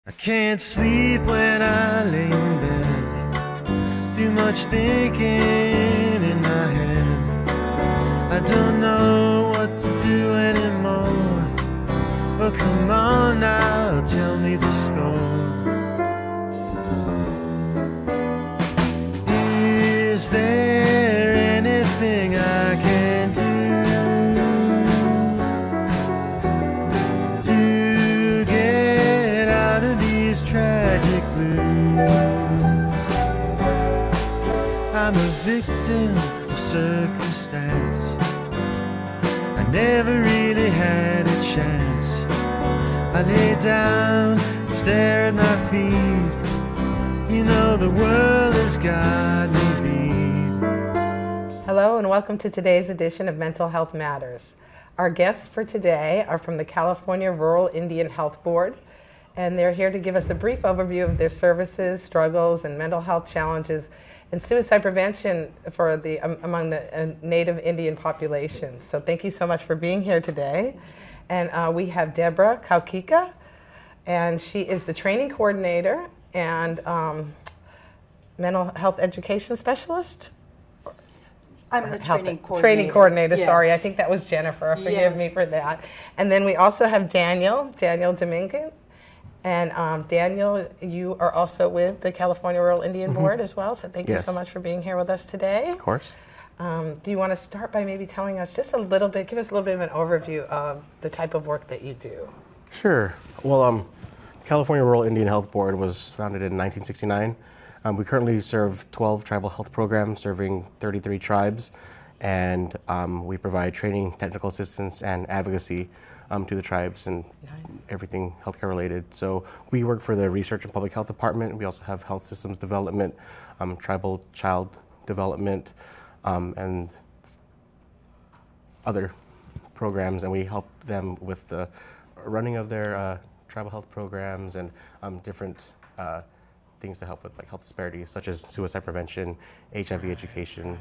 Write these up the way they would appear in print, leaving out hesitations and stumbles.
I can't sleep when I lay in bed. Too much thinking in my head. I don't know what to do anymore. Well, come on now, tell me the score. Is there anything I can do to get out of these tragic blues? I'm a victim of circumstance. I never really had a chance. I lay down and stare at my feet. You know the world has got me beat. Hello and welcome to today's edition of Mental Health Matters. Our guests for today are from the California Rural Indian Health Board, and they're here to give us a brief overview of their services, struggles, and mental health challenges and suicide prevention for among the Native Indian populations. So thank you so much for being here today. And we have Deborah Kaukika, and she is the training coordinator and mental health education specialist. I'm the training coordinator. Training coordinator, yes. Sorry. I think that was Jennifer. Forgive me for that. And then we also have Daniel Dominguez. And Daniel, you are also with the California Rural Indian Board as well, so thank you so much for being here with us today. Of course. Do you want to start by maybe telling us just a little bit, give us a little bit of an overview of the type of work that you do? Sure. Well, California Rural Indian Health Board was founded in 1969. We currently serve 12 tribal health programs serving 33 tribes, and we provide training, technical assistance, and advocacy to the tribes and everything healthcare related. So we work for the Research and Public Health Department. We also have health systems development, tribal child development, and other programs, and we help them with the running of their tribal health programs and different things to help with like health disparities, such as suicide prevention, HIV education,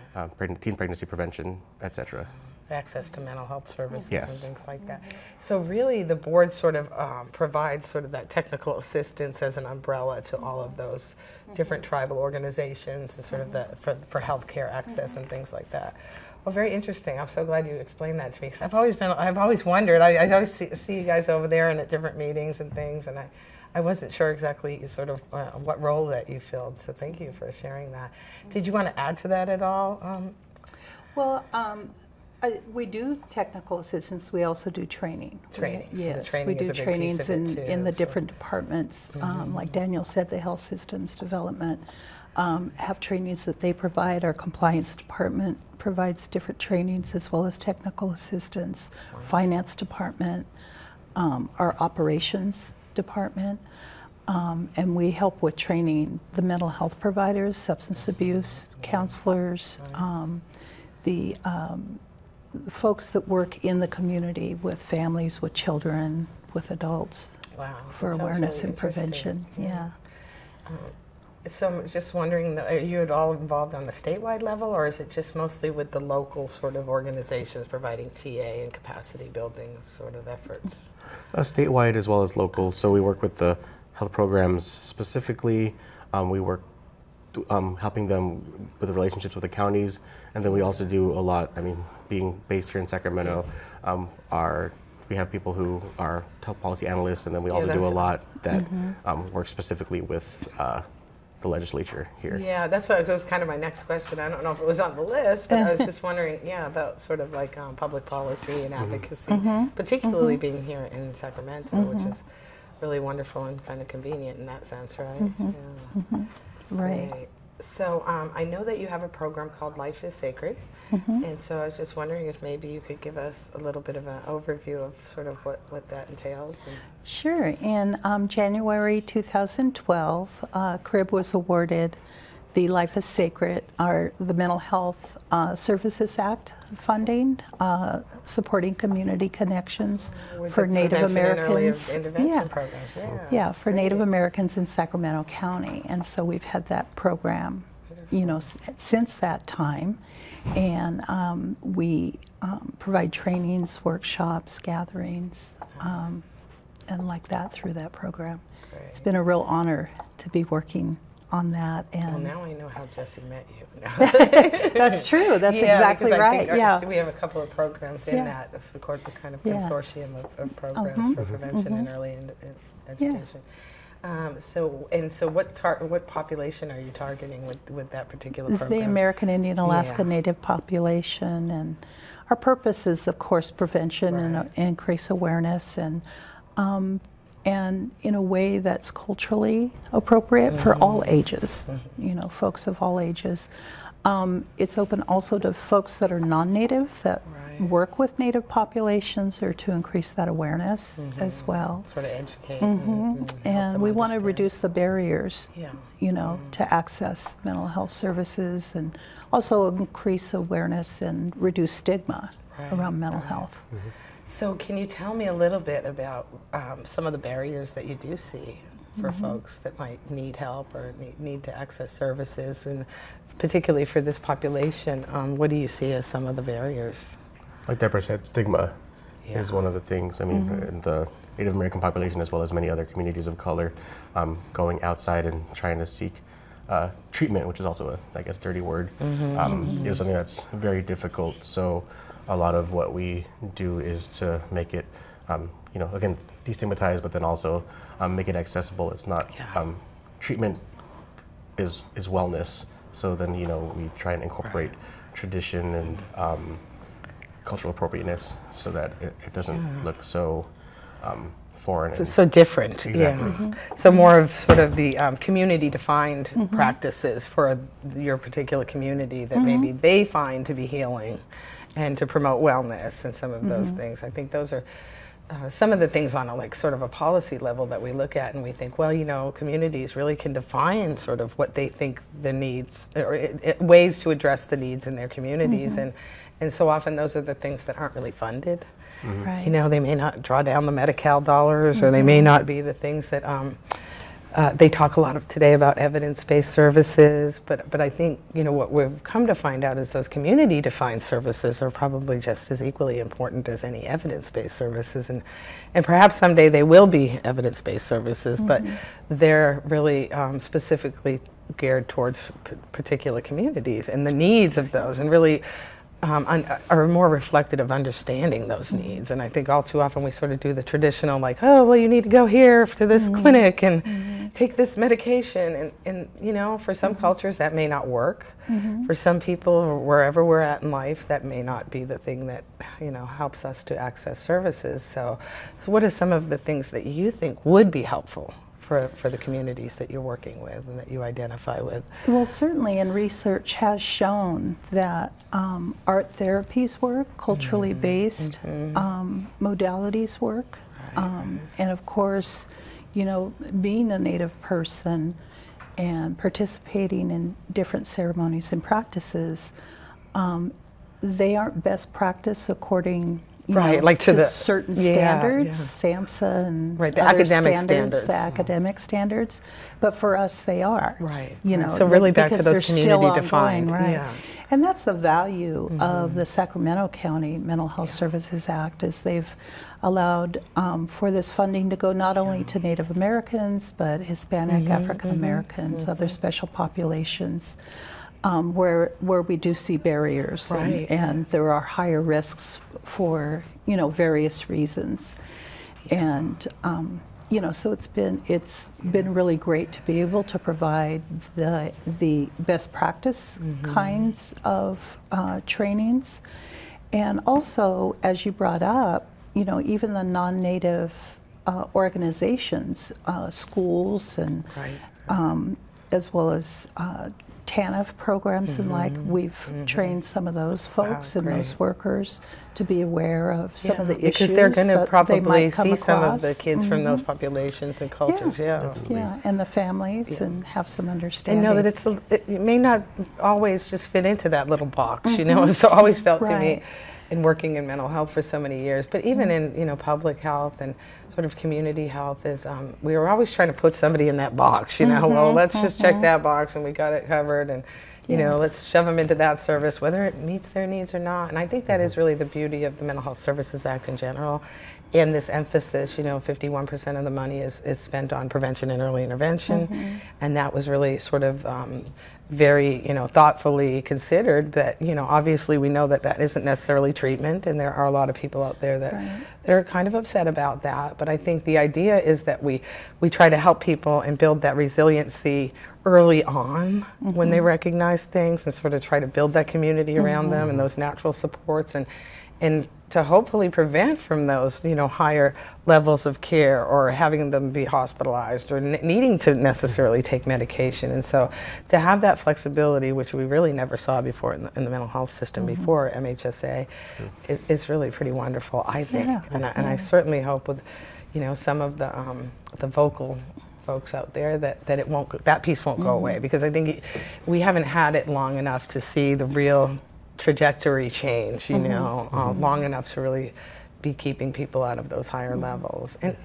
teen pregnancy prevention, etc. Access to mental health services Yes. and things like that. So really the board sort of provides sort of that technical assistance as an umbrella to all of those different tribal organizations and sort of for healthcare access and things like that. Well, very interesting. I'm so glad you explained that to me because I've always wondered. I always see you guys over there and at different meetings and things, and I wasn't sure exactly sort of what role that you filled. So thank you for sharing that. Did you want to add to that at all? We do technical assistance. We also do training. Training. So Yes, training we is do a big piece trainings of it too, in the so. different departments. Like Daniel said, the health systems development have trainings that they provide. Our compliance department provides different trainings as well as technical assistance. Finance department, our operations department, and we help with training the mental health providers, substance abuse counselors, the folks that work in the community with families, with children, with adults. Wow. For that sounds awareness really and prevention. interesting. So I'm just wondering, are you at all involved on the statewide level, or is it just mostly with the local sort of organizations providing TA and capacity building sort of efforts? Statewide as well as local. So we work with the health programs specifically. We work helping them with the relationships with the counties, and then we also do a lot. I mean, being based here in Sacramento, we have people who are health policy analysts, and then we also do a lot that work specifically with the legislature here. Yeah, that was kind of my next question. I don't know if it was on the list, but I was just wondering, about sort of like public policy and advocacy, particularly being here in Sacramento, which is really wonderful and kind of convenient in that sense, right? Yeah. Right. Great. So I know that you have a program called Life is Sacred, and so I was just wondering if maybe you could give us a little bit of an overview of sort of what that entails. Sure. In January 2012, CRIB was awarded the Life is Sacred, the Mental Health Services Act funding, supporting community connections for Native Americans. Intervention programs. Yeah, for Native Americans in Sacramento County. And so we've had that program, since that time. And we provide trainings, workshops, gatherings, and like that through that program. it's been a real honor to be working on that. And Well, now I know how Jesse met you. that's true. That's Yeah, exactly because I right. think yeah. we have a couple of programs in Yeah. that. It's a kind of Yeah. consortium of programs for prevention and early education. So what population are you targeting with that particular program? The American Indian Alaska Yeah. Native population, and our purpose is, of course, prevention and Right. increase awareness, and in a way that's culturally appropriate for all ages, you know, folks of all ages. It's open also to folks that are non-native that Right. work with Native populations, or to increase that awareness as well. Sort of educate. And we want to reduce the barriers, Yeah. you know, to access mental health services, and also increase awareness and reduce stigma around mental health. So can you tell me a little bit about some of the barriers that you do see for folks that might need help or need to access services, and particularly for this population, what do you see as some of the barriers? Like Deborah said, stigma is one of the things. I mean, in the Native American population, as well as many other communities of color, going outside and trying to seek treatment, which is also a, I guess, dirty word, is something that's very difficult. So a lot of what we do is to make it, you know, again, destigmatize, but then also make it accessible. It's not, treatment is wellness. So then, you know, we try and incorporate tradition and cultural appropriateness so that it doesn't look so foreign. And So different, Exactly. yeah. So more of sort of the community-defined practices for your particular community that maybe they find to be healing and to promote wellness and some of those things. I think those are some of the things on a like sort of a policy level that we look at and we think, well, you know, communities really can define sort of what they think the needs, or ways to address the needs in their communities, and so often those are the things that aren't really funded. Right. You know, they may not draw down the Medi-Cal dollars, or they may not be the things that they talk a lot of today about evidence-based services, but I think, you know, what we've come to find out is those community-defined services are probably just as equally important as any evidence-based services, and perhaps someday they will be evidence-based services, but they're really specifically geared towards particular communities and the needs of those, and really are more reflective of understanding those needs. And I think all too often we sort of do the traditional, like, oh, well, you need to go here to this clinic and take this medication. And you know, for some cultures that may not work. For some people, wherever we're at in life, that may not be the thing that, you know, helps us to access services. So what are some of the things that you think would be helpful for the communities that you're working with and that you identify with? Well, certainly, and research has shown that art therapies work, culturally based modalities work, and of course, you know, being a Native person and participating in different ceremonies and practices, they aren't best practice according, you know, like to the certain standards, SAMHSA and the other academic standards. the academic standards, but for us they are. You know, so really back to because those they're still community defined. ongoing, right? Yeah. And that's the value of the Sacramento County Mental Health Services Act, is they've allowed for this funding to go not only to Native Americans, but Hispanic, African Americans, other special populations, where we do see barriers, and there are higher risks for, you know, various reasons. And you know, so it's been really great to be able to provide the best practice kinds of trainings, and also, as you brought up, you know, even the non-Native organizations, schools, and as well as TANF programs and like, we've trained some of those folks and those workers to be aware of some of the issues because they're going to probably see across. some of the kids from those populations and cultures. And the families, and have some understanding. And know that it may not always just fit into that little box, you know. It's always felt to me, in working in mental health for so many years, but even in, you know, public health and sort of community health, is we were always trying to put somebody in that box, you know. Well, let's just check that box and we got it covered, and you know, let's shove them into that service, whether it meets their needs or not. And I think that is really the beauty of the Mental Health Services Act in general, and this emphasis, 51% of the money is spent on prevention and early intervention, and that was really sort of very, thoughtfully considered. But obviously we know that that isn't necessarily treatment, and there are a lot of people out there that that are kind of upset about that. But I think the idea is that we try to help people and build that resiliency early on when they recognize things, and sort of try to build that community around them and those natural supports, and to hopefully prevent from those, higher levels of care, or having them be hospitalized, or needing to necessarily take medication. And so to have that flexibility, which we really never saw before in the mental health system before MHSA, is really pretty wonderful, I think. And I certainly hope with, some of the vocal folks out there that piece won't go away, because I think we haven't had it long enough to see the real trajectory change, long enough to really be keeping people out of those higher levels, and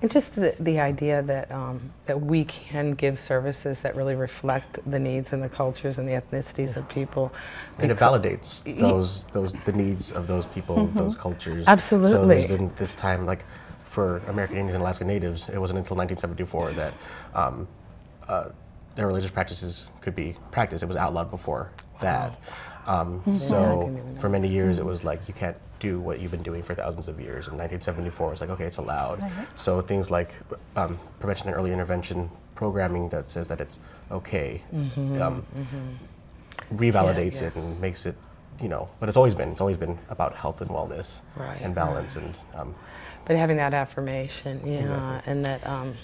just the idea that we can give services that really reflect the needs and the cultures and the ethnicities of people. And it validates the needs of those people, those cultures. Absolutely. So there's been this time, like for American Indians and Alaska Natives, it wasn't until 1974 that their religious practices could be practiced. It was outlawed before that. So for many years it was like, you can't do what you've been doing for thousands of years. In 1974 it's like, okay, it's allowed. So things like prevention and early intervention programming that says that it's okay revalidates it and makes it, but it's always been about health and wellness and balance and but having that affirmation, Exactly. and that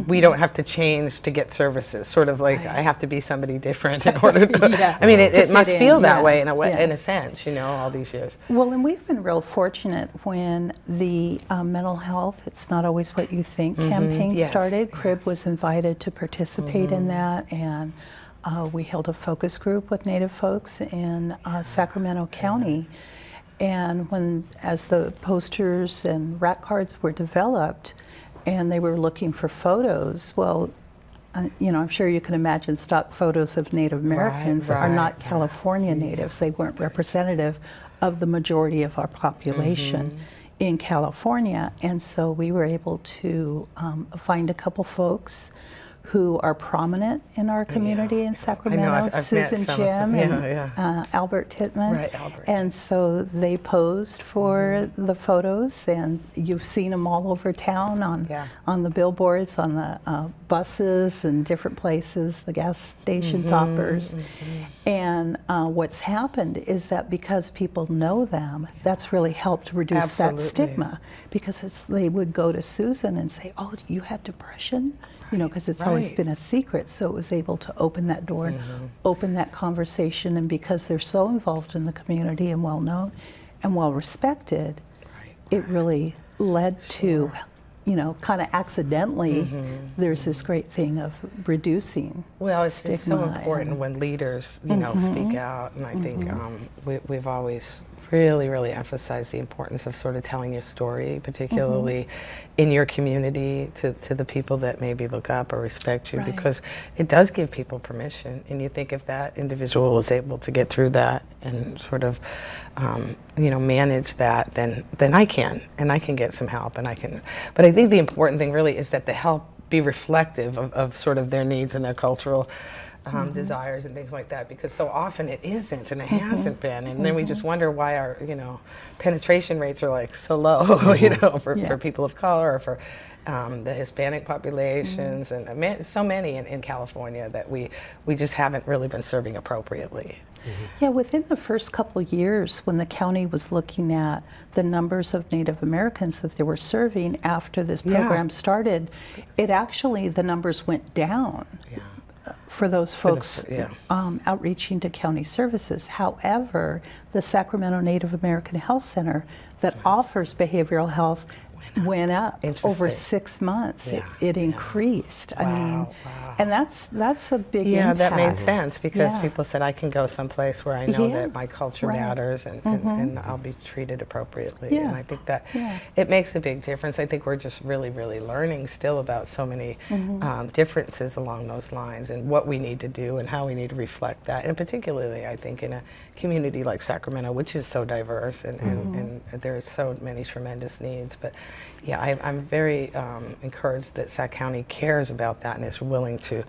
we don't have to change to get services. Sort of like I have to be somebody different in order to. I mean, it must feel that way in a sense, all these years. Well, and we've been real fortunate when the mental health, it's not always what you think campaign started. CRIB was invited to participate in that, and we held a focus group with Native folks in Sacramento County. And as the posters and rat cards were developed, and they were looking for photos, well, I'm sure you can imagine stock photos of Native Americans are not California natives. They weren't representative of the majority of our population in California. And so we were able to find a couple folks who are prominent in our community in Sacramento, I've Susan met some Jim of them. and Albert Tittman. Right, Albert. And so they posed for the photos, and you've seen them all over town on the billboards, on the buses and different places, the gas station toppers. And what's happened is that because people know them, that's really helped reduce that stigma, because they would go to Susan and say, oh, you had depression? Because it's always been a secret. So it was able to open that door and open that conversation. And because they're so involved in the community and well known and well respected, it really led to, kind of accidentally, there's this great thing of reducing It's so important when leaders, speak out. And I think we've always really emphasized the importance of sort of telling your story, particularly in your community, to the people that maybe look up or respect you, because it does give people permission. And you think if that individual was able to get through that and sort of, manage that, then I can get some help, and I can. But I think the important thing really is that the help be reflective of sort of their needs and their cultural desires and things like that, because so often it isn't, and it hasn't been, and then we just wonder why our penetration rates are like so low, for people of color, or for the Hispanic populations, and so many in California that we just haven't really been serving appropriately. Yeah, within the first couple years, when the county was looking at the numbers of Native Americans that they were serving after this program started, the numbers went down. For those folks outreaching to county services. However, the Sacramento Native American Health Center that offers behavioral health went up over 6 months. It increased. I mean, and that's a big impact. That made sense, because people said, I can go someplace where I know that my culture matters, and I'll be treated appropriately. And I think that it makes a big difference. I think we're just really learning still about so many differences along those lines, and what we need to do and how we need to reflect that. And particularly, I think, in a community like Sacramento, which is so diverse, and there are so many tremendous needs. But yeah, I'm very encouraged that Sac County cares about that and is willing to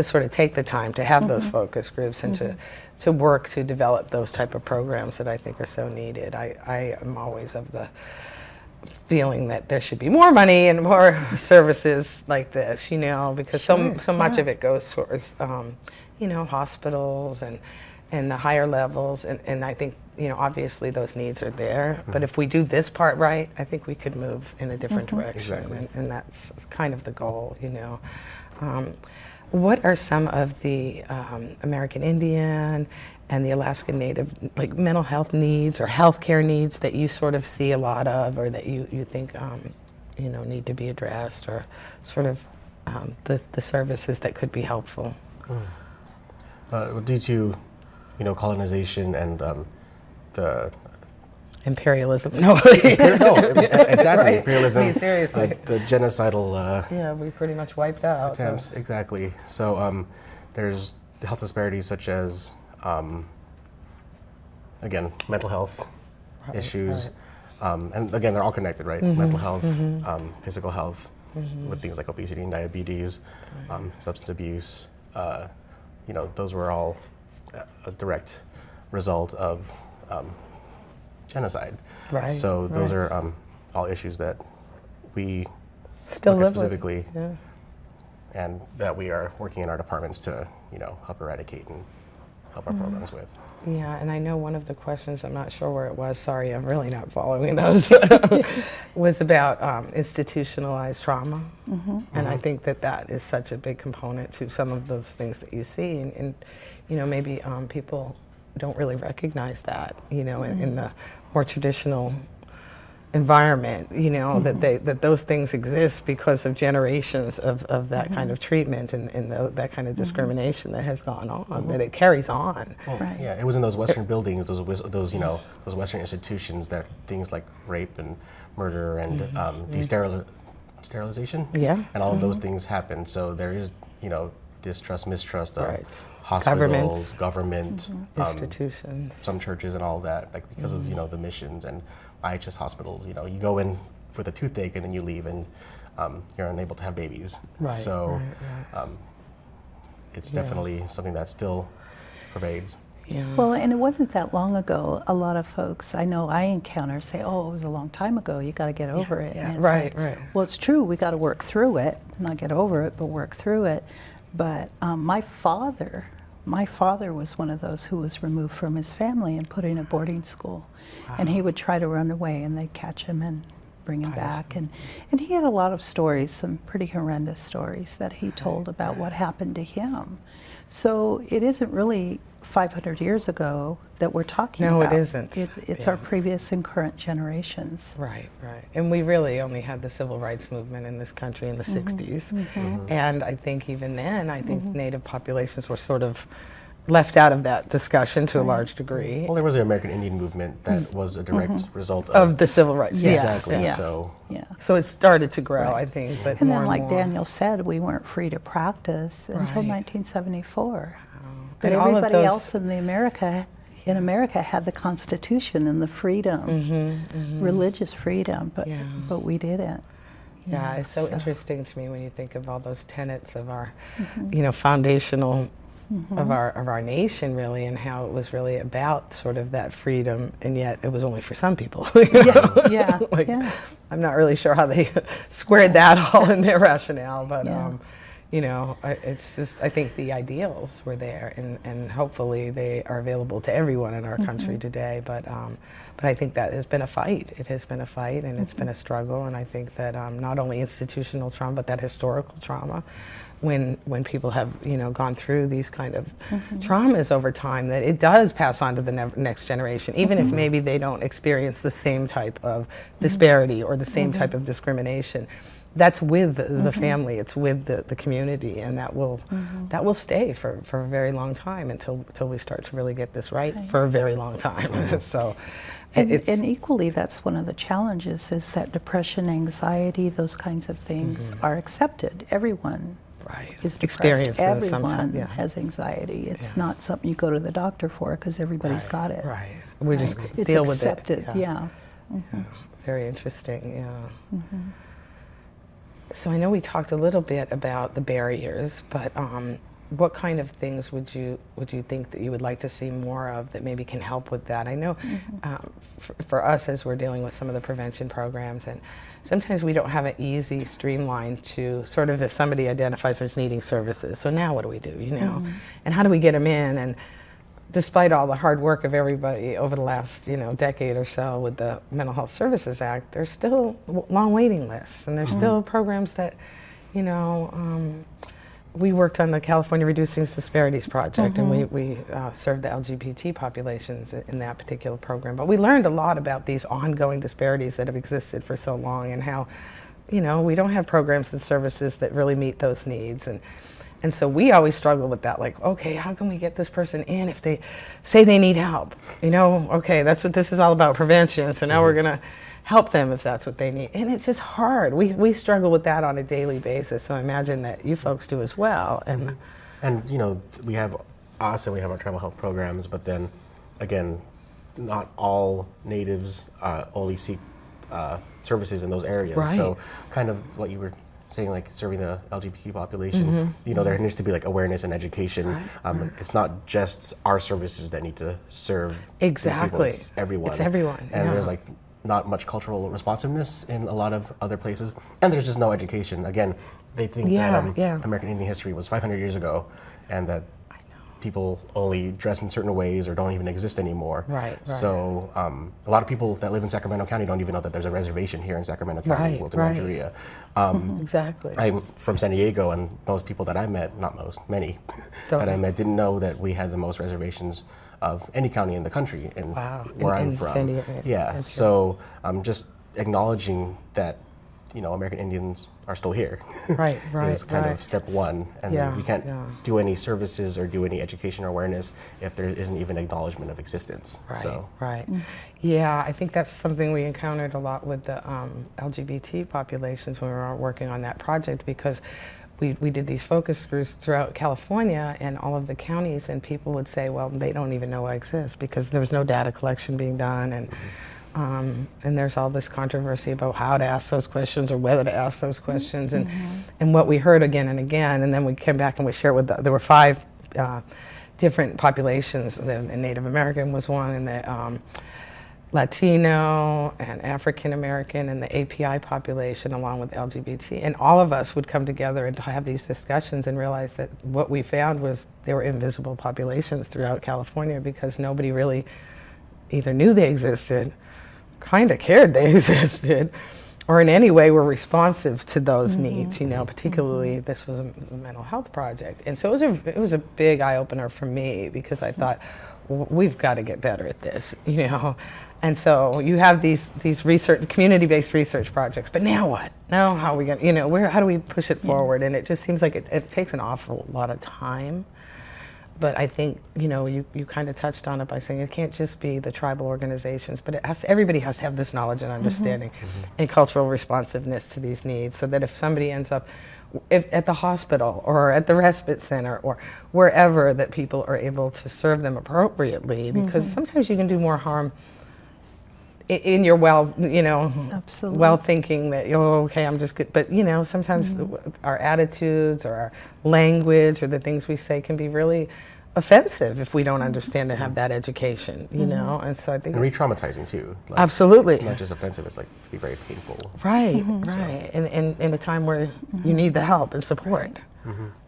sort of take the time to have those focus groups and to work to develop those type of programs that I think are so needed. I am always of the feeling that there should be more money and more services like this, you know, because so much of it goes towards, you know, hospitals and the higher levels, and I think, you know, obviously those needs are there, but if we do this part right, I think we could move in a different direction, Exactly. and that's kind of the goal, you know. What are some of the American Indian and the Alaskan Native, like, mental health needs or healthcare needs that you sort of see a lot of, or that you think, you know, need to be addressed, or sort of the services that could be helpful? Due to, you know, colonization and the Imperialism. No. no, exactly, Right. imperialism. I mean, seriously. The genocidal Yeah, we pretty much wiped out. attempts, exactly. So there's the health disparities such as, again, mental health issues, and again, they're all connected, right? Mental health, physical health, with things like obesity and diabetes, substance abuse. You know, those were all a direct result of genocide. Right, So those right. are all issues that we Still look at live with. specifically, Yeah. and that we are working in our departments to, you know, help eradicate and help our programs with. Yeah, and I know one of the questions, I'm not sure where it was, sorry, I'm really not following those, was about institutionalized trauma. And I think that that is such a big component to some of those things that you see. And you know, maybe people don't really recognize that, you know, in the more traditional environment, you know, that those things exist because of generations of that kind of treatment and that kind of discrimination that has gone on, that it carries on. Well, Right. yeah, it was in those Western buildings, those you know, those Western institutions that things like rape and murder and sterilization, Yeah. and all of those things happen. So there is, you know, distrust, mistrust of Right. hospitals, government, Institutions. some churches, and all that, like because of, you know, the missions and IHS hospitals. You know, you go in for the toothache and then you leave, and you're unable to have babies. Right, So right, it's definitely something that still pervades. Yeah. Well, and it wasn't that long ago. A lot of folks I know I encounter say, "Oh, it was a long time ago. You got to get over it." yeah, And it's right, like, right. Well, it's true. We got to work through it, not get over it, but work through it. But my father was one of those who was removed from his family and put in a boarding school, and he would try to run away, and they'd catch him and bring him back. And he had a lot of stories, some pretty horrendous stories that he told about what happened to him. So it isn't really 500 years ago that we're talking No, it about. isn't. It's Yeah. our previous and current generations. Right, right. And we really only had the civil rights movement in this country in the 60s. And I think even then, I think Native populations were sort of left out of that discussion to a large degree. Well, there was the American Indian movement that was a direct result Of the civil rights, Yes, yes. exactly. yeah. So Yeah. So it started to grow, I think, but And more then, like more. Daniel said, we weren't free to practice until Right. 1974. But And all of everybody those- else in America had the Constitution and the freedom, religious freedom, Yeah. but we didn't. Yeah, it's so interesting to me when you think of all those tenets of our, you know, foundational of our nation, really, and how it was really about sort of that freedom, and yet it was only for some people. You know? Yeah, Like, yeah. I'm not really sure how they squared that all in their rationale, but Yeah. you know, it's just, I think the ideals were there, and hopefully they are available to everyone in our country today. But I think that has been a fight. It has been a fight, and it's been a struggle. And I think that not only institutional trauma, but that historical trauma, when people have, you know, gone through these kind of traumas over time, that it does pass on to the next generation, even if maybe they don't experience the same type of disparity or the same type of discrimination. That's with the family, it's with the community, and that will stay for a very long time until we start to really get this right, for a very long time. So And, it's and equally, that's one of the challenges, is that depression, anxiety, those kinds of things are accepted. Everyone right. is depressed. Experiences Everyone sometimes, yeah. has anxiety. It's Yeah. not something you go to the doctor for, because everybody's got it. Right. We just It's deal with it. accepted, yeah. very interesting, yeah. So I know we talked a little bit about the barriers, but what kind of things would you think that you would like to see more of that maybe can help with that? I know for us, as we're dealing with some of the prevention programs, and sometimes we don't have an easy streamline to sort of, if somebody identifies as needing services, so now what do we do, you know? And how do we get them in? And despite all the hard work of everybody over the last, you know, decade or so with the Mental Health Services Act, there's still long waiting lists, and there's still programs that, you know, we worked on the California Reducing Disparities Project, and we served the LGBT populations in that particular program. But we learned a lot about these ongoing disparities that have existed for so long, and how, you know, we don't have programs and services that really meet those needs. And so we always struggle with that, like, okay, how can we get this person in if they say they need help? You know, okay, that's what this is all about, prevention, so now we're gonna help them if that's what they need. And it's just hard. We struggle with that on a daily basis, so I imagine that you folks do as well. And you know, we have our tribal health programs, but then again, not all natives only seek services in those areas. Right. So kind of what you were saying, like serving the LGBT population, you know, there needs to be like awareness and education. It's not just our services that need to serve these people, it's everyone. It's everyone. And there's like not much cultural responsiveness in a lot of other places, and there's just no education. Again, they think that American Indian history was 500 years ago, and that people only dress in certain ways or don't even exist anymore. Right. So a lot of people that live in Sacramento County don't even know that there's a reservation here in Sacramento County, Wilton Rancheria. Exactly. I'm from San Diego, and most people that I met, not most, many, that I met didn't know that we had the most reservations of any county in the country, and where I'm from. San Diego. Yeah, so just acknowledging that, you know, American Indians are still here. Is kind of step one, and we can't do any services or do any education or awareness if there isn't even acknowledgement of existence. Yeah, I think that's something we encountered a lot with the LGBT populations when we were working on that project, because we did these focus groups throughout California and all of the counties, and people would say, well, they don't even know I exist because there was no data collection being done, and there's all this controversy about how to ask those questions or whether to ask those questions, and what we heard again and again, and then we came back and we shared with there were 5 different populations. The Native American was one, and the Latino and African American and the API population, along with LGBT, and all of us would come together and have these discussions and realize that what we found was there were invisible populations throughout California, because nobody really either knew they existed, kind of cared they existed, or in any way were responsive to those needs, you know, particularly this was a mental health project. And so it was a big eye-opener for me, because I thought, we've got to get better at this, you know. And so you have these research, community-based research projects, but now what? Now how are we going to, you know, how do we push it forward? And it just seems like it takes an awful lot of time. But I think, you know, you kind of touched on it by saying it can't just be the tribal organizations, but everybody has to have this knowledge and understanding and cultural responsiveness to these needs, so that if somebody ends up at the hospital or at the respite center or wherever, that people are able to serve them appropriately, because sometimes you can do more harm in your well thinking that, oh, okay, I'm just good. But, you know, sometimes our attitudes or our language or the things we say can be really offensive if we don't understand and have that education, you know. And so I think, and re-traumatizing too. Like, absolutely, it's not just offensive; it's like be very painful. Right. And in a time where you need the help and support.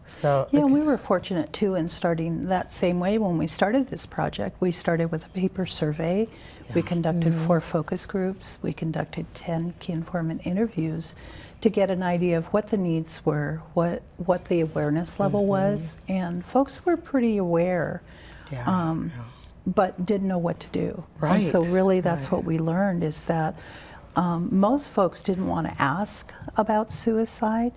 So yeah, we were fortunate too in starting that same way. When we started this project, we started with a paper survey. We conducted 4 focus groups. We conducted 10 key informant interviews to get an idea of what the needs were, what the awareness level was, and folks were pretty aware, but didn't know what to do. And so really that's what we learned, is that most folks didn't want to ask about suicide,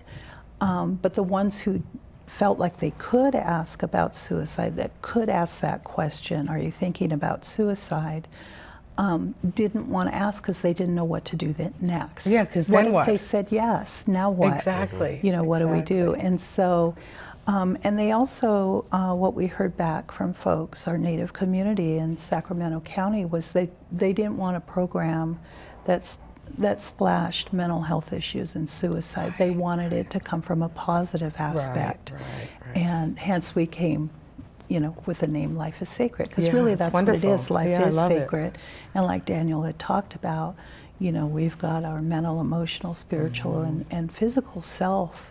but the ones who felt like they could ask about suicide, that could ask that question, are you thinking about suicide, didn't want to ask because they didn't know what to do next. Yeah, because then what? If they said yes, now what? Exactly. You know, what do we do? And so, and they also, what we heard back from folks, our Native community in Sacramento County, was they didn't want a program that's that splashed mental health issues and suicide. They wanted it to come from a positive aspect. Right. And hence we came, with the name Life is Sacred, because Yeah, really it's that's wonderful. what it is. Life Yeah, I is love it. sacred. And like Daniel had talked about, we've got our mental, emotional, spiritual, and physical self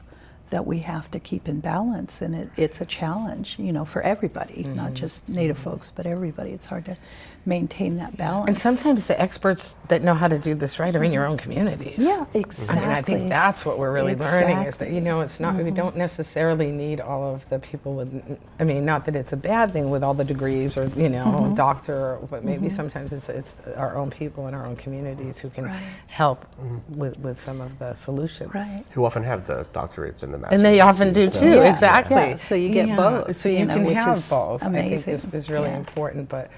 that we have to keep in balance, and it's a challenge, for everybody, not just Native folks, but everybody. It's hard to maintain that balance. And sometimes the experts that know how to do this right are in your own communities. Yeah, exactly. I mean, I think that's what we're really learning is that, it's not, we don't necessarily need all of the people with, not that it's a bad thing with all the degrees or, doctor, but maybe sometimes it's our own people in our own communities who can help with some of the solutions. Right. Who often have the doctorates and the master's. And they often do so- too, Yeah, exactly. yeah, so you get both, So you can which have is both. amazing. I think is really Yeah. important, but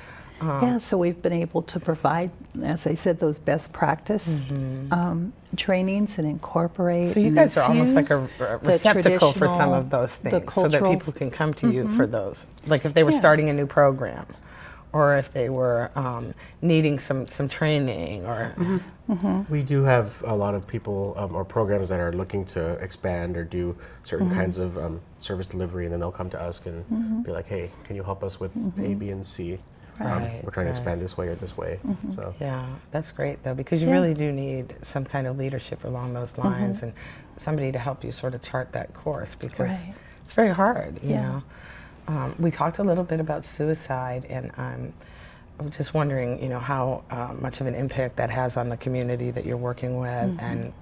Yeah, so we've been able to provide, as I said, those best practice trainings and incorporate. so you and guys are almost like a infuse the receptacle for some traditional, of those the things so that cultural- people can come to you for those. Like if they were Yeah. starting a new program or if they were needing some training or We do have a lot of people or programs that are looking to expand or do certain kinds of service delivery, and then they'll come to us and be like, "Hey, can you help us with A, B, and C? Right, We're trying to right. expand this way or this way." So yeah, that's great though because you Yeah. really do need some kind of leadership along those lines and somebody to help you sort of chart that course because Right. it's very hard, you Yeah. know. We talked a little bit about suicide and I'm just wondering, how much of an impact that has on the community that you're working with and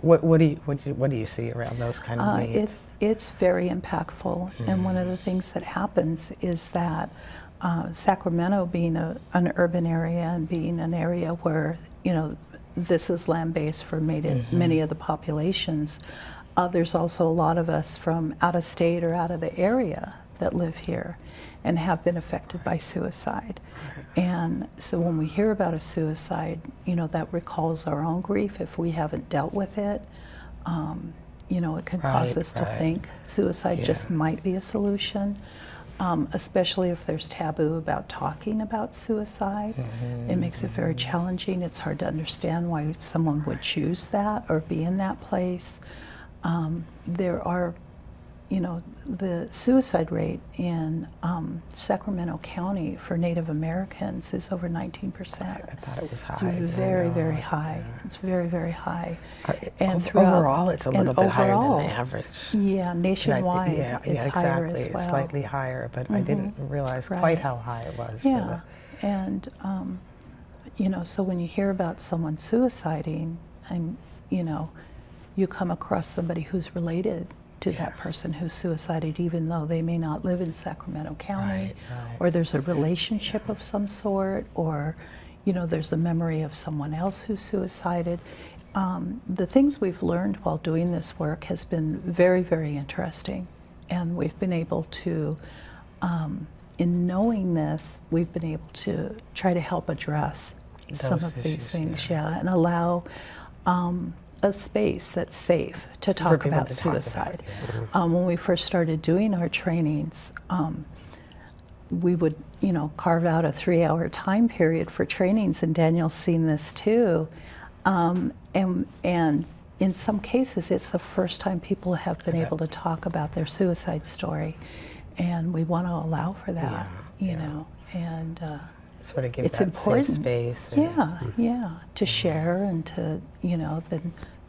what do you see around those kind of needs? It's very impactful, and one of the things that happens is that Sacramento being an urban area and being an area where this is land-based for many of the populations, there's also a lot of us from out of state or out of the area that live here and have been affected by suicide. And so when we hear about a suicide, that recalls our own grief if we haven't dealt with it. It can cause us to think suicide just might be a solution, especially if there's taboo about talking about suicide. It makes it very challenging. It's hard to understand why someone would choose that or be in that place. There are the suicide rate in Sacramento County for Native Americans is over 19%. I thought it was high. It's very, very high. It's very, very high. And throughout- overall, it's a little bit higher than overall, the average. Yeah, nationwide, Yeah, it's exactly. higher as well. It's slightly higher, but I didn't realize quite Right. how high it was. for Yeah, and so when you hear about someone suiciding, and you come across somebody who's related to that person who suicided, even though they may not live in Sacramento County, Right. or there's a relationship of some sort, or there's a memory of someone else who suicided. The things we've learned while doing this work has been very, very interesting, and we've been able to, in knowing this, we've been able to try to help address some Those of these issues, things, and allow a space that's safe to talk people about to talk about, suicide. When we first started doing our trainings, we would, carve out a 3-hour time period for trainings, and Daniel's seen this too. And in some cases, it's the first time people have been able to talk about their suicide story, and we want to allow for that, and sort of give it's that important. safe space. and- to share and to,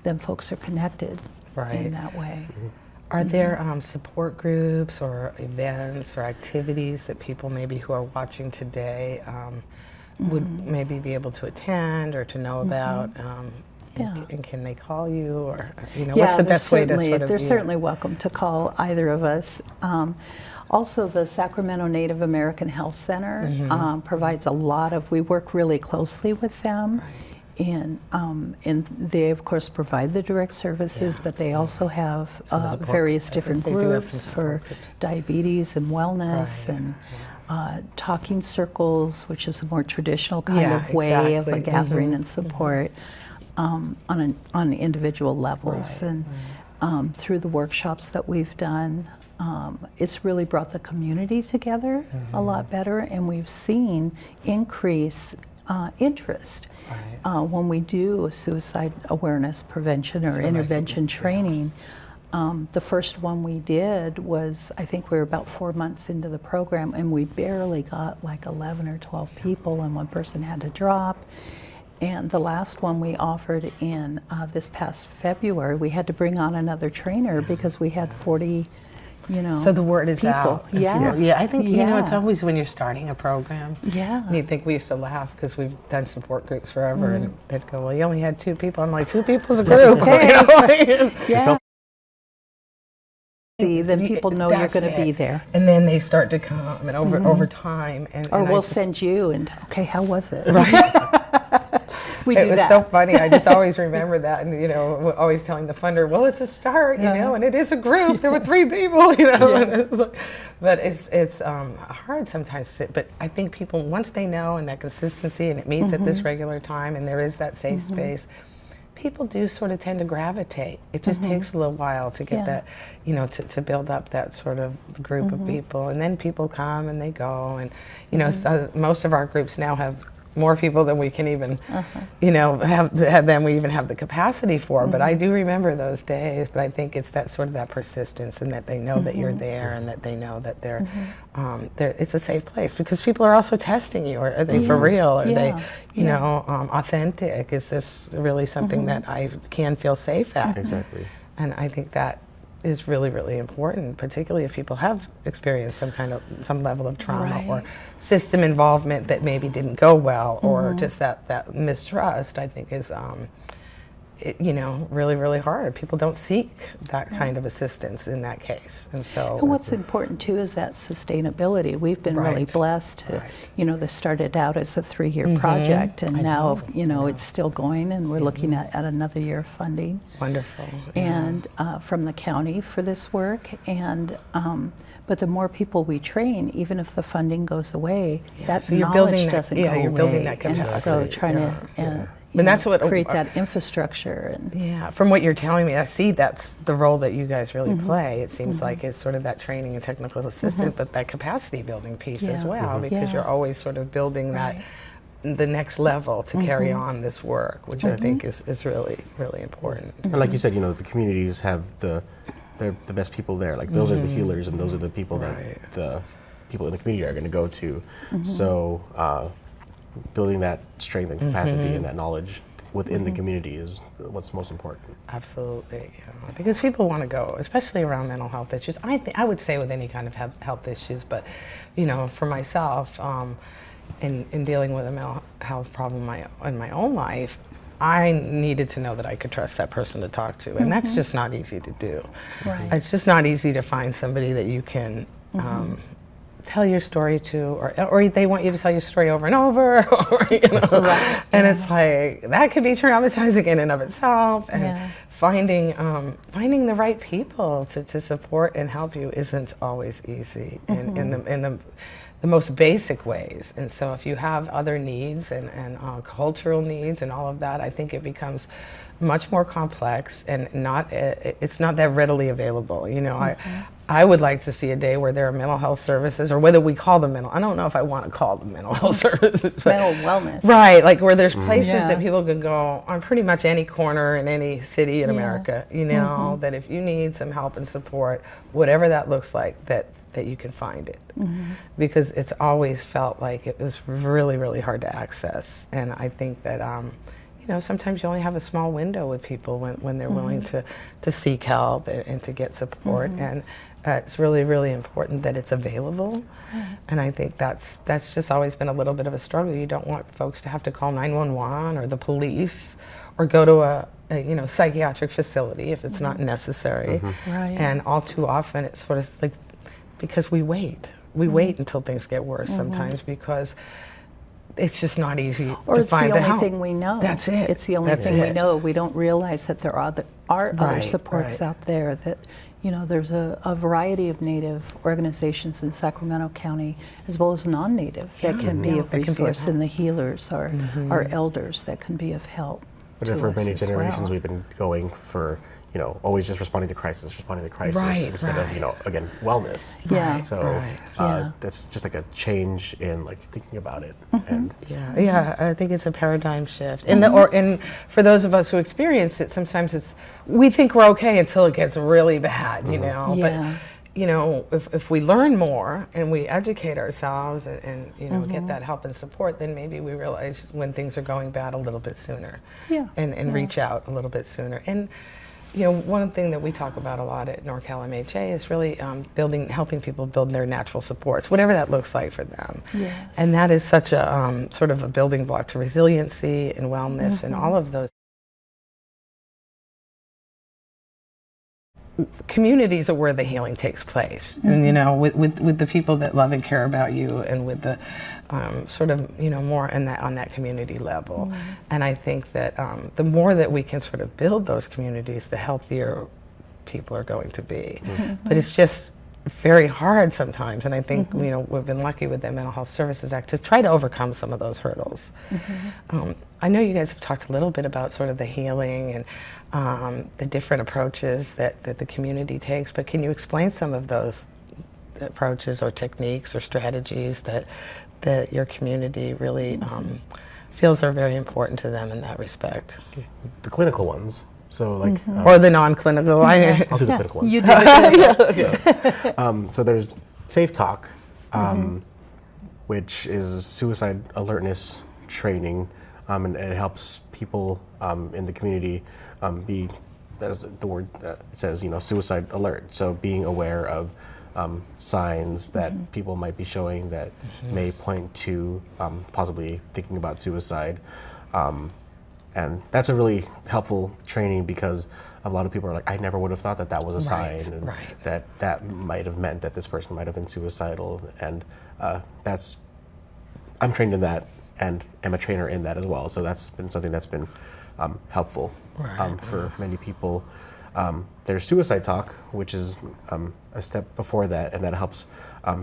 then folks are connected Right. in that way. Are there support groups or events or activities that people maybe who are watching today would maybe be able to attend or to know about? And can they call you or, what's the best way to sort of... They're certainly welcome to call either of us. Also, the Sacramento Native American Health Center provides a lot of, we work really closely with them. And they, of course, provide the direct services, but they also have various different they do have groups some for support groups. diabetes and wellness and talking circles, which is a more traditional kind of way of a gathering and support on individual levels. And through the workshops that we've done, it's really brought the community together a lot better, and we've seen increase interest. Right. When we do a suicide awareness prevention or intervention training, the first one we did was, I think we were about 4 months into the program, and we barely got like 11 or 12 people, and one person had to drop. And the last one we offered in this past February, we had to bring on another trainer because we had 40, So the word is people. out. Yes. Yeah, I think, it's Yeah. always when you're starting a program. Yeah. I think we used to laugh because we've done support groups forever, and they'd go, well, you only had 2 people. I'm like, 2 people's a group. Yeah. Then people know you're going to be there. And then they start to come, and over time. Or and we'll send you, and okay, how was it? Right. We It do was that. so funny. I just always remember that, and always telling the funder, well, it's a start, and it is a group. There were 3 people, and it's like, but it's hard sometimes. But I think people, once they know, and that consistency, and it meets at this regular time, and there is that safe space, people do sort of tend to gravitate. It just takes a little while to get that, to build up that sort of group of people, and then people come and they go, and so most of our groups now have more people than we can even, have than we even have the capacity for. But I do remember those days. But I think it's that sort of that persistence, and that they know that you're there, and that they know that they're, it's a safe place, because people are also testing you. Are they for real? Are they, authentic? Is this really something that I can feel safe at? Exactly. And I think that is really, really important, particularly if people have experienced some level of trauma or system involvement that maybe didn't go well, or just that mistrust. I think is really, really hard. People don't seek that kind of assistance in that case, and so. And what's important too is that sustainability. We've been really blessed to, this started out as a 3-year project, and now it's still going, and we're looking at another year of funding. Wonderful. And from the county for this work, and but the more people we train, even if the funding goes away, that so you're knowledge building that, doesn't go away. you're building that capacity. And so trying to and that's what create that infrastructure. And from what you're telling me, I see that's the role that you guys really play. It seems like it's sort of that training and technical assistant, but that capacity building piece as well, because you're always sort of building that the next level to carry on this work, which I think is really, really important. And like you said, the communities have they're the best people there. Like those are the healers, and those are the people that the people in the community are going to go to. So building that strength and capacity and that knowledge within the community is what's most important. Absolutely, because people want to go, especially around mental health issues. I would say with any kind of health issues, but for myself, in dealing with a mental health problem in my own life, I needed to know that I could trust that person to talk to, and that's just not easy to do. It's just not easy to find somebody that you can tell your story to, or they want you to tell your story over and over, and it's like that could be traumatizing in and of itself. And finding the right people to support and help you isn't always easy in the most basic ways. And so if you have other needs and cultural needs and all of that, I think it becomes much more complex, and it's not that readily available. I would like to see a day where there are mental health services, or whether we call them I don't know if I want to call them mental health services, but mental wellness. Right, like where there's places that people can go on pretty much any corner in any city in America, that if you need some help and support, whatever that looks like, that you can find it. Because it's always felt like it was really, really hard to access. And I think that sometimes you only have a small window with people when they're willing to seek help and to get support. And it's really, really important that it's available. And I think that's just always been a little bit of a struggle. You don't want folks to have to call 911 or the police, or go to a psychiatric facility if it's not necessary. And all too often it's sort of like, because we wait until things get worse sometimes, because it's just not easy or to find it's the the help. only thing we know. That's it. It's the only thing we know. We don't realize that there are other supports out there, that there's a variety of Native organizations in Sacramento County, as well as non-Native, that can be of resource, and the healers our elders that can be of help. But for many generations we've been going for always just responding to crisis, Right, instead right. of, again, wellness. Yeah. So Right. Yeah. that's just like a change in like thinking about it. And Yeah, I think it's a paradigm shift. And for those of us who experience it, sometimes we think we're okay until it gets really bad, Yeah. But if we learn more and we educate ourselves and get that help and support, then maybe we realize when things are going bad a little bit sooner. Yeah. And reach out a little bit sooner. And one thing that we talk about a lot at NorCal MHA is really helping people build their natural supports, whatever that looks like for them. Yes. And that is such a sort of a building block to resiliency and wellness and all of those. Communities are where the healing takes place, and with the people that love and care about you, and with the sort of more on that community level. And I think that the more that we can sort of build those communities, the healthier people are going to be. But it's just very hard sometimes, and I think we've been lucky with the Mental Health Services Act to try to overcome some of those hurdles. I know you guys have talked a little bit about sort of the healing and the different approaches that the community takes, but can you explain some of those approaches or techniques or strategies that your community really feels are very important to them in that respect? the clinical ones. So like, Or the non-clinical? I'll do the clinical ones. You did it. So there's Safe Talk, which is suicide alertness training, and it helps people in the community be, as the word it says, suicide alert. So being aware of signs that people might be showing that may point to possibly thinking about suicide. And that's a really helpful training because a lot of people are like, I never would have thought that was a sign, and that might have meant that this person might have been suicidal. And I'm trained in that and am a trainer in that as well. So that's been something that's been helpful for many people. There's Suicide Talk, which is a step before that, and that helps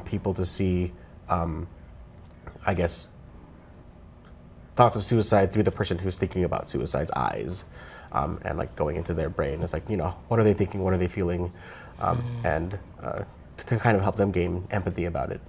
people to see, I guess, thoughts of suicide through the person who's thinking about suicide's eyes, and like going into their brain. It's like, what are they thinking? What are they feeling? And to kind of help them gain empathy about it.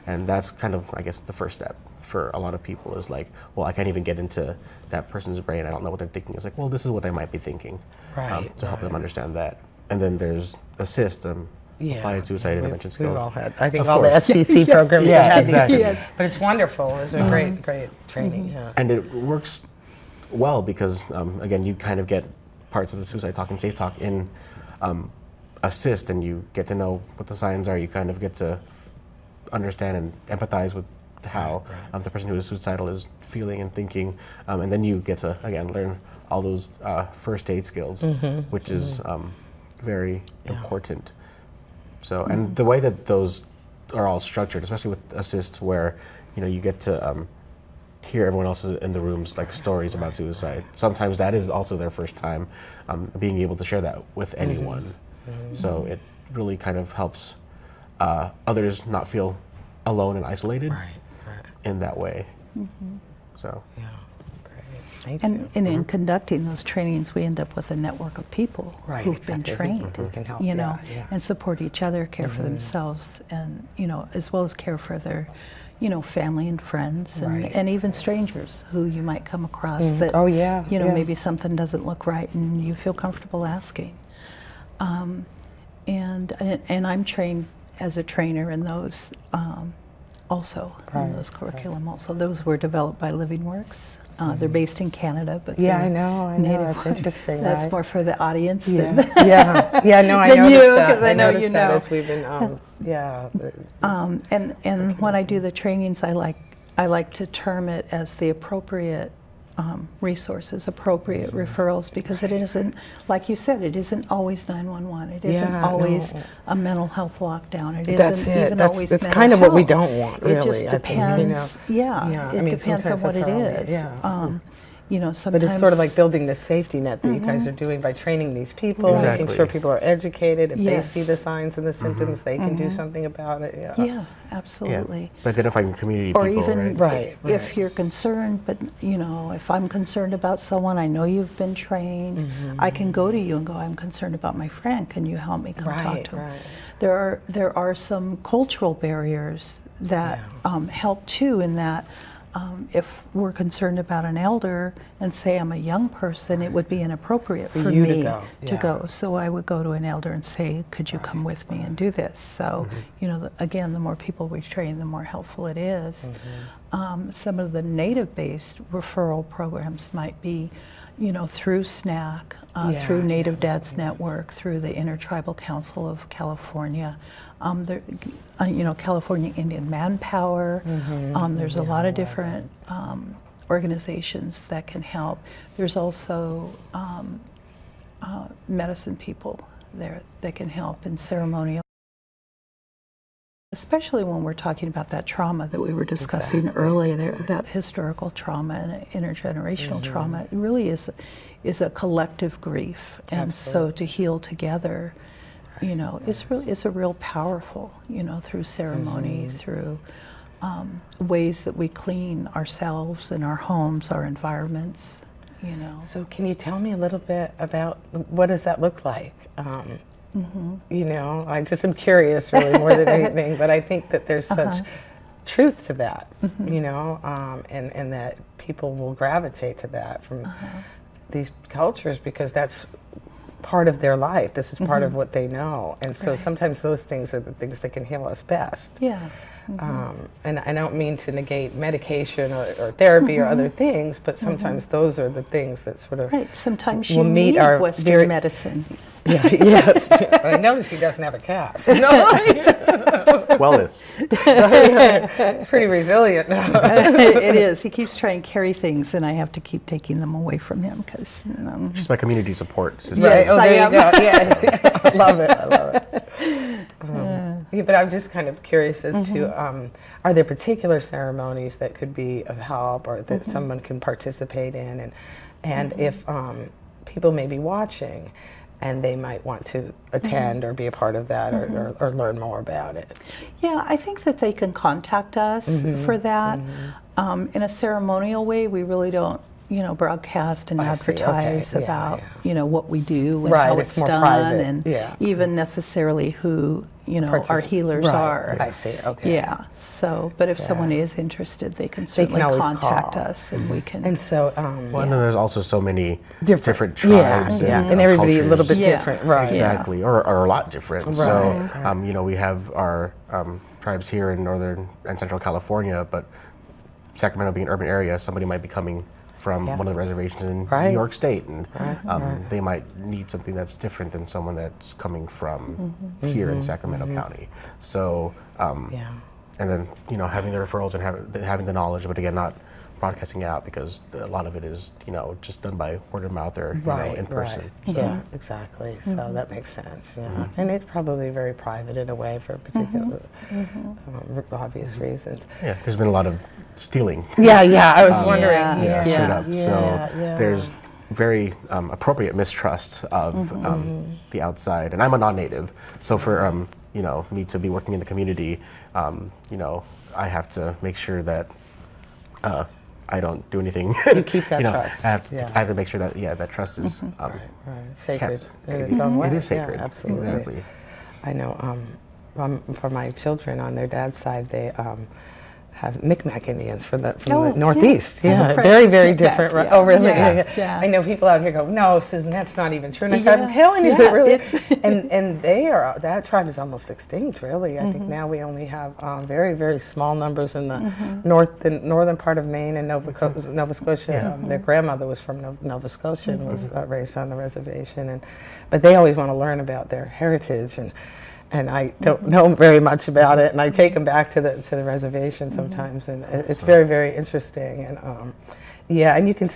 And that's kind of, I guess, the first step for a lot of people is like, well, I can't even get into that person's brain. I don't know what they're thinking. It's like, well, this is what they might be thinking, to help them understand that. And then there's Assist, Applied Suicide Intervention Skills. We've all had, I think Of all the course. SCC programs have had exactly. these. But it's wonderful. It's a great training. And it works well because, again, you kind of get parts of the Suicide Talk and Safe Talk in Assist, and you get to know what the signs are. You kind of get to understand and empathize with how the person who is suicidal is feeling and thinking. And then you get to, again, learn all those first aid skills, which is very important. So, and the way that those are all structured, especially with Assist, where you get to hear everyone else in the room's like stories about suicide. Sometimes that is also their first time being able to share that with anyone. So it really kind of helps others not feel alone and isolated in that way. So. Thank And, you. and in conducting those trainings, we end up with a network of people who've been trained, Who can help, and support each other, care for themselves, and as well as care for their, family and friends, and even strangers who you might come across that, maybe something doesn't look right, and you feel comfortable asking. And I'm trained as a trainer in those also, in those curriculum also. Those were developed by Living Works. They're based in Canada, but I know. native That's interesting. That's more for the audience no, than I than you, noticed that. 'cause I know noticed you that know. as we've been, and when I do the trainings, I like to term it as the appropriate resources, appropriate referrals, because it isn't, like you said, it isn't always 911. It isn't always a mental health lockdown. It That's isn't it. even That's always it's mental kind of what we health. don't want, really. It just I think, depends. It depends on sometimes what it that's all is. sometimes. But it's sort of like building the safety net that you guys are doing by training these people, Exactly. making sure people are educated. If they Yes. see the signs and the symptoms, they can do something about it. Yeah. Yeah, absolutely. But identifying community Or people, even right? if you're concerned, but if I'm concerned about someone, I know you've been trained, I can go to you and go, I'm concerned about my friend, can you help me come talk Right, to him? right. There are some cultural barriers that help too, in that if we're concerned about an elder and say I'm a young person, it would be inappropriate for you to me go, to yeah. go. So I would go to an elder and say, could you come with me and do this? So, again, the more people we train, the more helpful it is. Some of the native-based referral programs might be, through SNAC, through Native Dads Network, through the Intertribal Council of California, California Indian Manpower. There's a lot of different organizations that can help. There's also medicine people there that can help in ceremonial. Especially when we're talking about that trauma that we were discussing earlier, that historical trauma and intergenerational trauma, it really is a collective grief. And so to heal together, is a real powerful, through ceremony, through ways that we clean ourselves and our homes, our environments, So can you tell me a little bit about what does that look like? I just am curious really more than anything, but I think that there's such truth to that, and that people will gravitate to that from these cultures because that's part of their life. This is part of what they know. And so sometimes those things are the things that can heal us best. Yeah. And I don't mean to negate medication or therapy or other things, but sometimes those are the things that sort of Sometimes will you meet need our Western medicine. Yes. I notice he doesn't have a cast. Wellness. It's pretty resilient now. It is. He keeps trying to carry things, and I have to keep taking them away from him because. Just my community support system. Right. Oh, I there am. you go. Yeah. I love it. Yeah, but I'm just kind of curious as to, are there particular ceremonies that could be of help or that someone can participate in? And if people may be watching and they might want to attend or be a part of that or learn more about it. Yeah, I think that they can contact us for that. In a ceremonial way, we really don't, broadcast and I see. advertise Okay. about, Yeah. what we do and Right, how it's it's more done, private. and Yeah. even necessarily who, our healers Right. are. I see. Okay. Yeah. So, but if someone is interested, they can certainly always contact call. us, and we can. And so, Well, and then there's also so many Different. tribes Yeah, and, and everybody a little bit Yeah. different, right? Exactly, or a lot different. Right, So, right. we have our tribes here in Northern and Central California, but Sacramento being an urban area, somebody might be coming from one of the reservations in New York State, and they might need something that's different than someone that's coming from here in Sacramento County. So, and then having the referrals and having the knowledge, but again, not broadcasting it out because a lot of it is just done by word of mouth or in person. Right. Yeah, exactly. So that makes sense. Yeah, and it's probably very private in a way for particular obvious reasons. Yeah, there's been a lot of stealing. Yeah, I was wondering. Yeah. Straight up. Yeah, So yeah. there's very appropriate mistrust of the outside, and I'm a non-native, so for me to be working in the community, I have to make sure that I don't do anything. You keep that trust. I have to make sure that that trust is Sacred kept. in its own way. It is sacred. Yeah, absolutely. Exactly. I know for my children on their dad's side, they have Micmac Indians from the Northeast. Yeah. Yeah, French very, very Micmac, different. yeah. Oh, really? Yeah. I know people out here go, no, Susan, that's not even true. And I said, I'm telling you, it really. And that tribe is almost extinct, really. I think now we only have very, very small numbers in the northern part of Maine and Nova Scotia. Their grandmother was from Nova Scotia and was raised on the reservation, but they always want to learn about their heritage and I don't know very much about it, and I take them back to the reservation sometimes, and it's very, very interesting, and and you can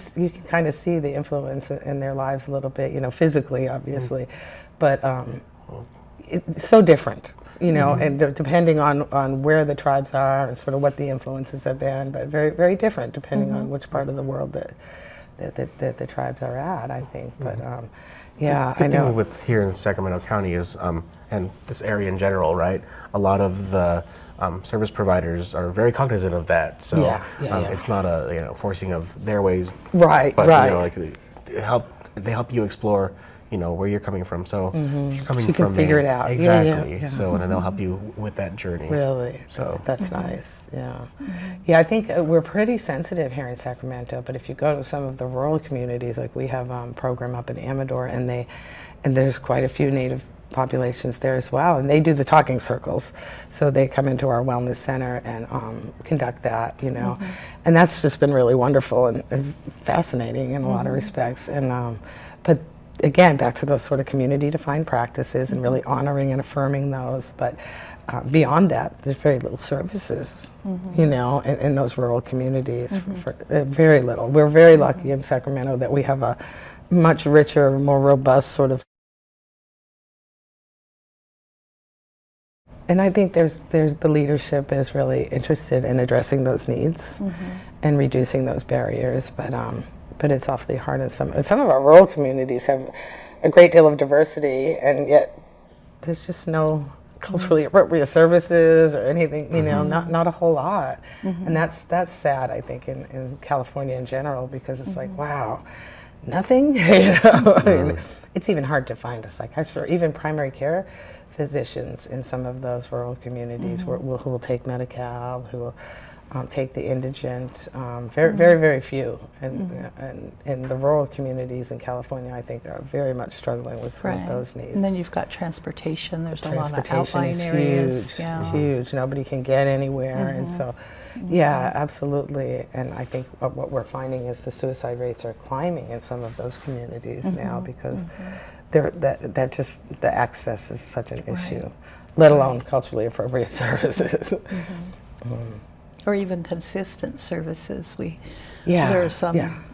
kind of see the influence in their lives a little bit, physically, obviously, but it's so different, and depending on where the tribes are and sort of what the influences have been, but very, very different depending on which part of the world that the tribes are at, I think. But The I good know. thing with here in Sacramento County is, and this area in general, right? A lot of the service providers are very cognizant of that. So it's not a forcing of their ways, Right, but right. like they help you explore where you're coming from. So if you're coming So you can from figure it out. exactly. So and then they'll help you with that journey. Really? So That's nice. Yeah. Yeah, I think we're pretty sensitive here in Sacramento, but if you go to some of the rural communities, like we have a program up in Amador, and there's quite a few Native populations there as well, and they do the talking circles. So they come into our wellness center and conduct that, and that's just been really wonderful and fascinating in a lot of respects. And but again, back to those sort of community-defined practices and really honoring and affirming those. But beyond that, there's very little services, in those rural communities. Very little. We're very lucky in Sacramento that we have a much richer, more robust sort of. And I think there's the leadership is really interested in addressing those needs and reducing those barriers. But it's awfully hard in some of our rural communities have a great deal of diversity, and yet there's just no culturally appropriate services or anything, not a whole lot. And that's sad, I think, in California in general, because it's like, wow, nothing. I mean, it's even hard to find a psychiatrist or even primary care physicians in some of those rural communities who will take Medi-Cal, who will take the indigent. Very, very, very few. And in the rural communities in California, I think are very much struggling with some of those needs. And then you've got transportation. There's a lot of Transportation outlying is areas. huge, huge. Nobody can get anywhere, and so, yeah, absolutely. And I think what we're finding is the suicide rates are climbing in some of those communities now because the access is such an issue, let alone culturally appropriate services. Or even consistent services. Yeah, there are some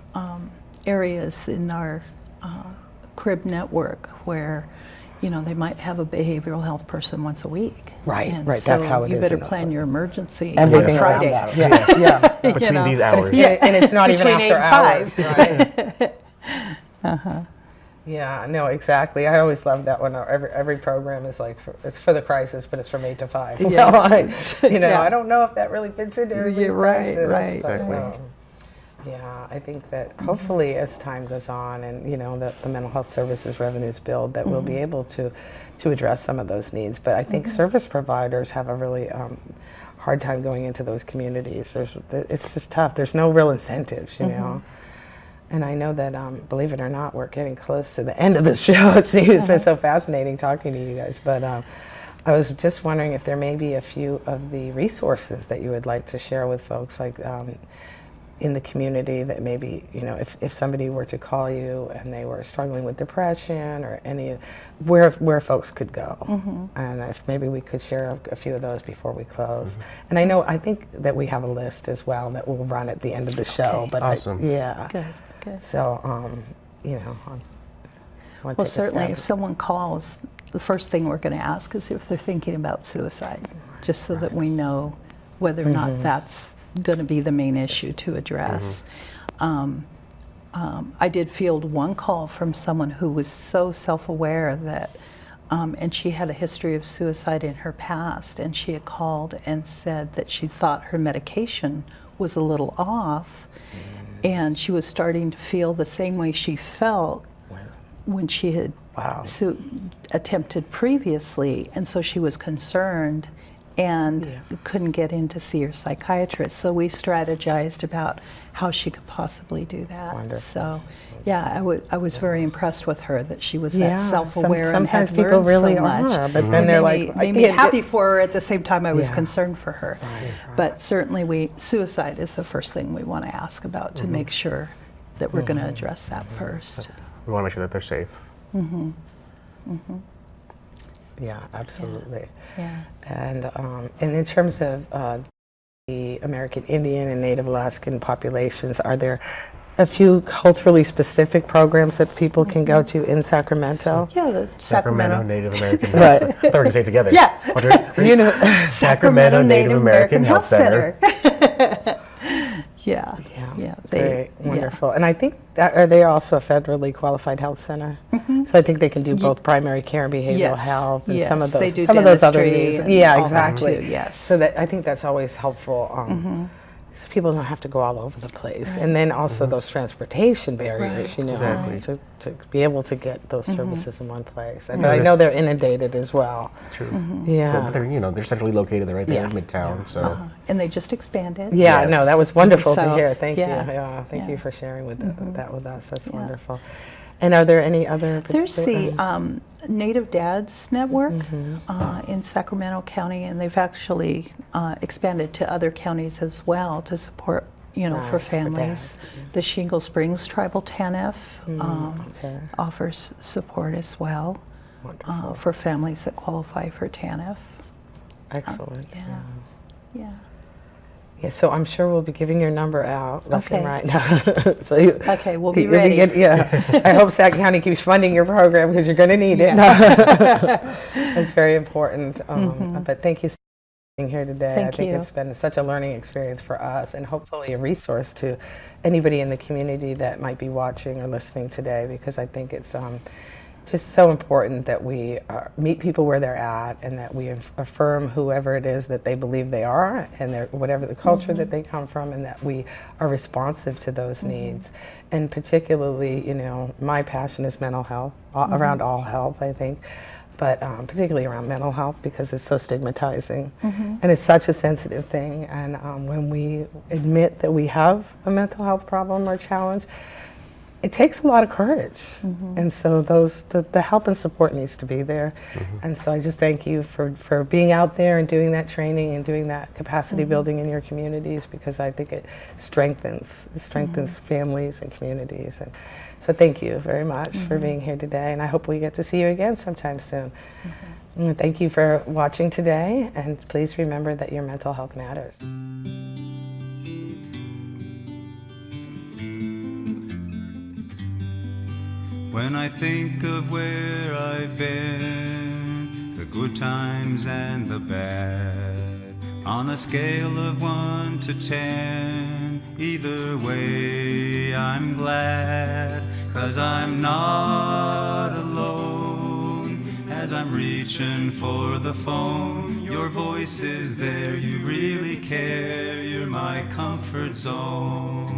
areas in our CRIB network where, they might have a behavioral health person once a week. Right, and right. So That's how it is. you better plan your emergency Everything on Friday. around that. Yeah. between these hours. And it's not even Between after 8 and hours. Right? Yeah, no, exactly. I always love that one. Every program is like, it's for the crisis, but it's from 8 to 5. Yeah. I don't know if that really fits into everybody's crisis. Right. Exactly. Yeah, I think that hopefully as time goes on and, the mental health services revenues build, that we'll be able to address some of those needs. But I think service providers have a really hard time going into those communities. It's just tough. There's no real incentives, And I know that, believe it or not, we're getting close to the end of this show. It's been so fascinating talking to you guys. But I was just wondering if there may be a few of the resources that you would like to share with folks, like in the community, that maybe, if somebody were to call you and they were struggling with depression or where folks could go. And if maybe we could share a few of those before we close. And I think that we have a list as well that we'll run at the end of the show. But awesome. Good. So, Well, certainly if someone calls, the first thing we're going to ask is if they're thinking about suicide, just so that we know whether or not that's going to be the main issue to address. I did field one call from someone who was so self-aware that, and she had a history of suicide in her past, and she had called and said that she thought her medication was a little off, and she was starting to feel the same way she felt when she had attempted previously, and so she was concerned and couldn't get in to see her psychiatrist. So we strategized about how she could possibly do that. Wonderful. So, yeah, I was very impressed with her that she was that self-aware and sometimes had people learned really so much. are, but then they're like, made me happy for her. At the same time, I was concerned for her. Right. But certainly, suicide is the first thing we want to ask about to make sure that we're going to address that first. We want to make sure that they're safe. Yeah, absolutely. Yeah. And in terms of the American Indian and Native Alaskan populations, are there a few culturally specific programs that people can go to in Sacramento? Yeah, the Sacramento Native American Right. Health Center. I thought we were going to say it together. Yeah. Sacramento Native American Health Center. Yeah. Yeah, Yeah, great, wonderful. And I think that, are they also a federally qualified health center? So I think they can do both primary care and behavioral health and some of those, they do some of those other dentistry needs. and Yeah, all that exactly. too, yes. So that I think that's always helpful. So people don't have to go all over the place. And then also those transportation barriers, you know, Exactly. to be able to get those services in one place. And I know they're inundated as well. True. Yeah. But they're, you know, they're centrally located. They're right there in Midtown. So And they just expanded. Yeah, Yes. no, that was wonderful to So, hear. Thank you. yeah, Yeah, thank you yeah. for sharing with that with us. That's wonderful. And are there any other There's particular- the Native Dads Network in Sacramento County, and they've actually expanded to other counties as well to support, you know, Nice, for for families. dads, The Shingle Springs Tribal TANF okay. offers support as well Wonderful. for families that qualify for TANF. Excellent. Yeah. Yeah. Yeah, so I'm sure we'll be giving your number out left and Okay. right now. So you, Okay, we'll be you'll ready. yeah, I hope Sac County keeps funding your program because you're going to need it. It's very important. But thank you so much for being here today. I Thank think you. it's been such a learning experience for us and hopefully a resource to anybody in the community that might be watching or listening today, because I think it's just so important that we meet people where they're at and that we affirm whoever it is that they believe they are and whatever the culture that they come from, and that we are responsive to those needs. And particularly, you know, my passion is mental health, around all health, I think, but particularly around mental health because it's so stigmatizing and it's such a sensitive thing. And when we admit that we have a mental health problem or challenge, it takes a lot of courage, and so the help and support needs to be there. And so I just thank you for being out there and doing that training and doing that capacity building in your communities, because I think it strengthens families and communities. And so thank you very much for being here today, and I hope we get to see you again sometime soon. And thank you for watching today, and please remember that your mental health matters. When I think of where I've been, the good times and the bad, on a scale of 1 to 10, either way I'm glad, 'cause I'm not alone. As I'm reaching for the phone, your voice is there, you really care, you're my comfort zone.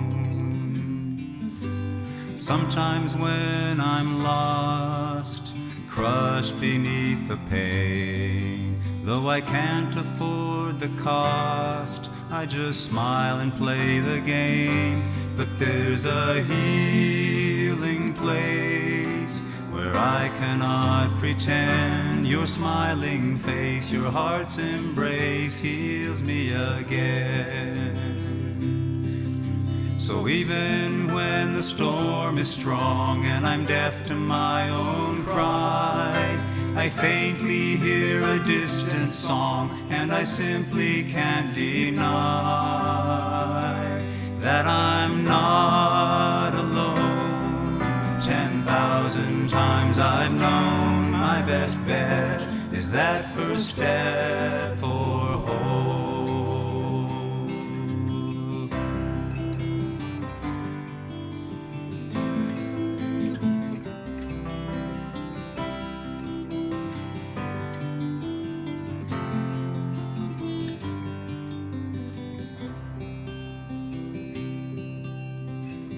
Sometimes when I'm lost, crushed beneath the pain, though I can't afford the cost, I just smile and play the game. But there's a healing place where I cannot pretend. Your smiling face, your heart's embrace heals me again. So even when the storm is strong and I'm deaf to my own cry, I faintly hear a distant song, and I simply can't deny that I'm not alone. 10,000 times I've known my best bet is that first step for hope.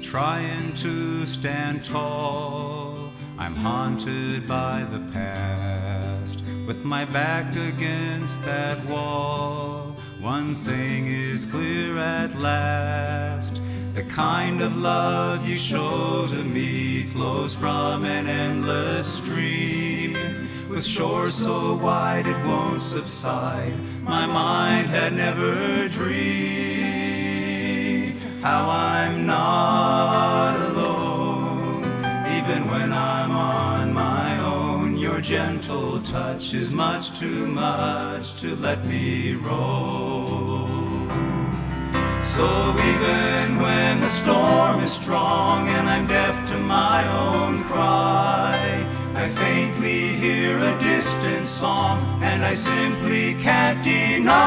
Trying to stand tall, I'm haunted by the past. With my back against that wall, one thing is clear at last. The kind of love you show to me flows from an endless stream, with shores so wide it won't subside. My mind had never dreamed how I'm not alone. Even when I'm on my own, your gentle touch is much too much to let me roll. So even when the storm is strong and I'm deaf to my own cry, I faintly hear a distant song, and I simply can't deny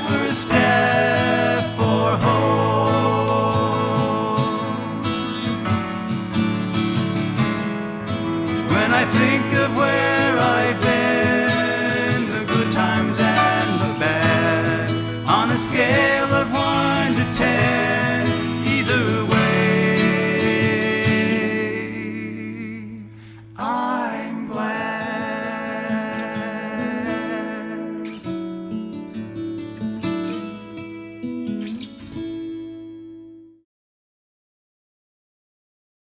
first step for home. When I think of where I've been, the good times and the bad, on a scale of